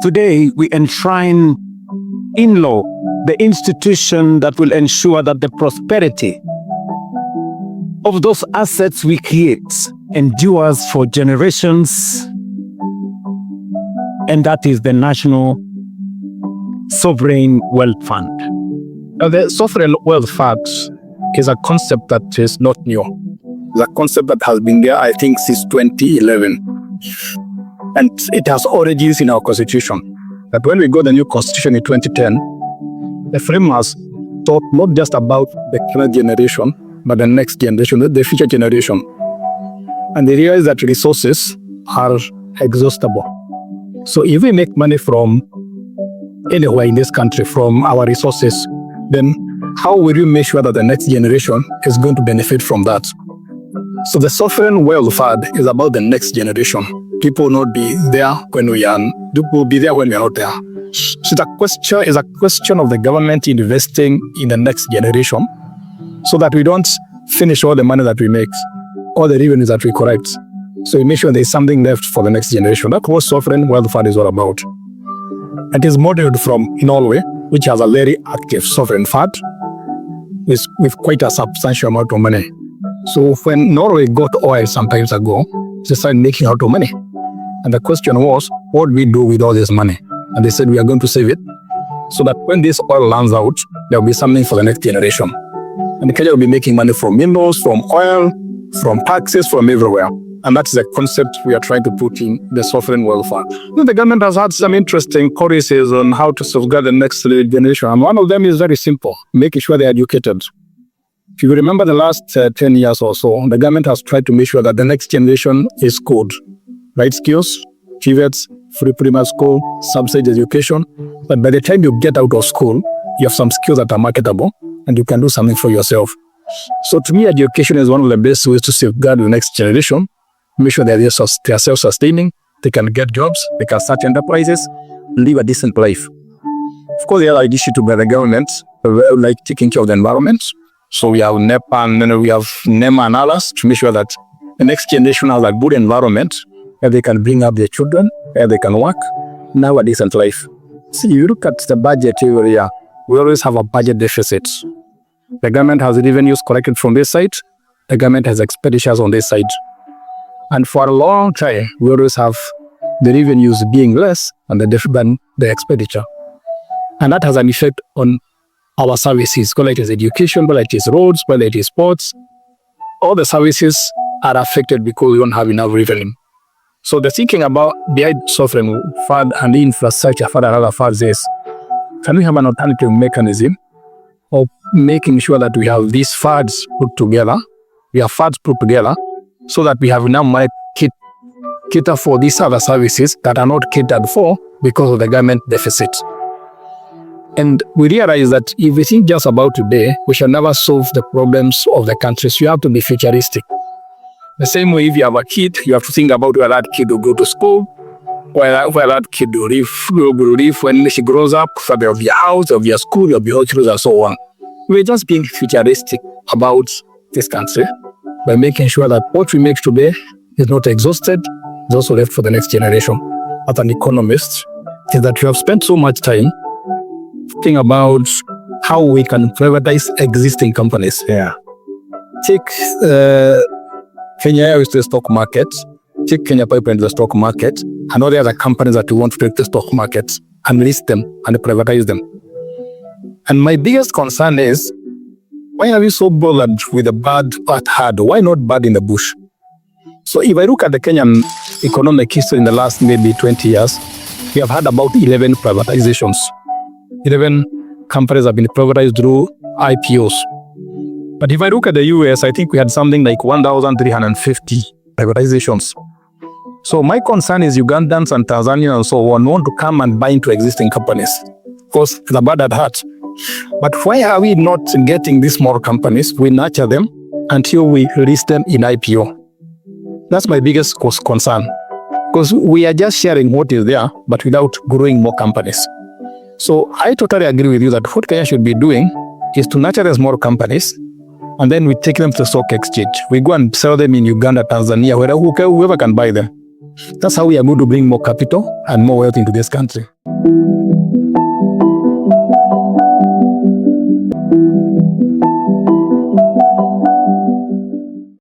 Today, we enshrine in law the institution that will ensure that the prosperity of those assets we create endures for generations, and that is the National Sovereign Wealth Fund. Now, the Sovereign Wealth Fund is a concept that is not new. It's a concept that has been there, I think, since 2011. And it has origins in our constitution. That when we got the new constitution in 2010, the framers thought not just about the current generation, but the next generation, the future generation. And they realized that resources are exhaustible. So if we make money from anywhere in this country, from our resources, then how will you make sure that the next generation is going to benefit from that? So the Sovereign Wealth Fund is about the next generation. People will not be there when we are, people will be there when we are not there. So the question is a question of the government investing in the next generation so that we don't finish all the money that we make, all the revenues that we collect. So we make sure there is something left for the next generation. That's what Sovereign Wealth Fund is all about. It is modeled from Norway, which has a very active sovereign fund with quite a substantial amount of money. So when Norway got oil some time ago, they started making a lot of money. And the question was, what do we do with all this money? And they said, we are going to save it so that when this oil runs out, there will be something for the next generation. And Kenya will be making money from minerals, from oil, from taxes, from everywhere. And that's the concept we are trying to put in the Sovereign Wealth Fund. The government has had some interesting policies on how to safeguard the next generation. And one of them is very simple, making sure they're educated. If you remember the last 10 years or so, the government has tried to make sure that the next generation is schooled. Right skills, TVETs, free primary school, subsidized education. But by the time you get out of school, you have some skills that are marketable and you can do something for yourself. So to me, education is one of the best ways to safeguard the next generation. Make sure that they are self-sustaining, they can get jobs, they can start enterprises, live a decent life. Of course, the other initiative by the government, like taking care of the environment. So we have NEPA and then we have NEMA and others to make sure that the next generation has a good environment where they can bring up their children, where they can work, now a decent life. See, you look at the budget every year, we always have a budget deficit. The government has revenues collected from this side, the government has expenditures on this side. And for a long time, we always have the revenues being less than the expenditure. And that has an effect on our services, whether it is education, whether it is roads, whether it is sports. All the services are affected because we don't have enough revenue. So the thinking about behind Sovereign Fund and the infrastructure fund and other funds is, can we have an alternative mechanism of making sure that we have these funds put together, so that we have enough money to cater for these other services that are not catered for because of the government deficit. And we realize that if we think just about today, we shall never solve the problems of the country. So you have to be futuristic. The same way, if you have a kid, you have to think about where that kid will go to school, where that kid will live when she grows up, so there will be a house, there will be a school, there will be hospitals and so on. We're just being futuristic about this country by making sure that what we make today is not exhausted, it's also left for the next generation. As an economist, is that we have spent so much time thinking about how we can privatize existing companies. Yeah. Take Kenya Airways to the stock market, take Kenya Pipeline to the stock market, and all the other companies that we want to take to the stock market and list them and privatize them. And my biggest concern is, why are we so bothered with the bad at hard? Why not bad in the bush? So if I look at the Kenyan economic history in the last maybe 20 years, we have had about 11 privatizations. 11 companies have been privatized through IPOs. But if I look at the US, I think we had something like 1,350 privatizations. So my concern is Ugandans and Tanzanians and so on want to come and buy into existing companies. Of course, it's a bad at heart. But why are we not getting these small companies? We nurture them until we list them in IPO. That's my biggest concern. Because we are just sharing what is there, but without growing more companies. So I totally agree with you that what Kenya should be doing is to nurture the small companies and then we take them to the stock exchange. We go and sell them in Uganda, Tanzania, whoever can buy them. That's how we are going to bring more capital and more wealth into this country.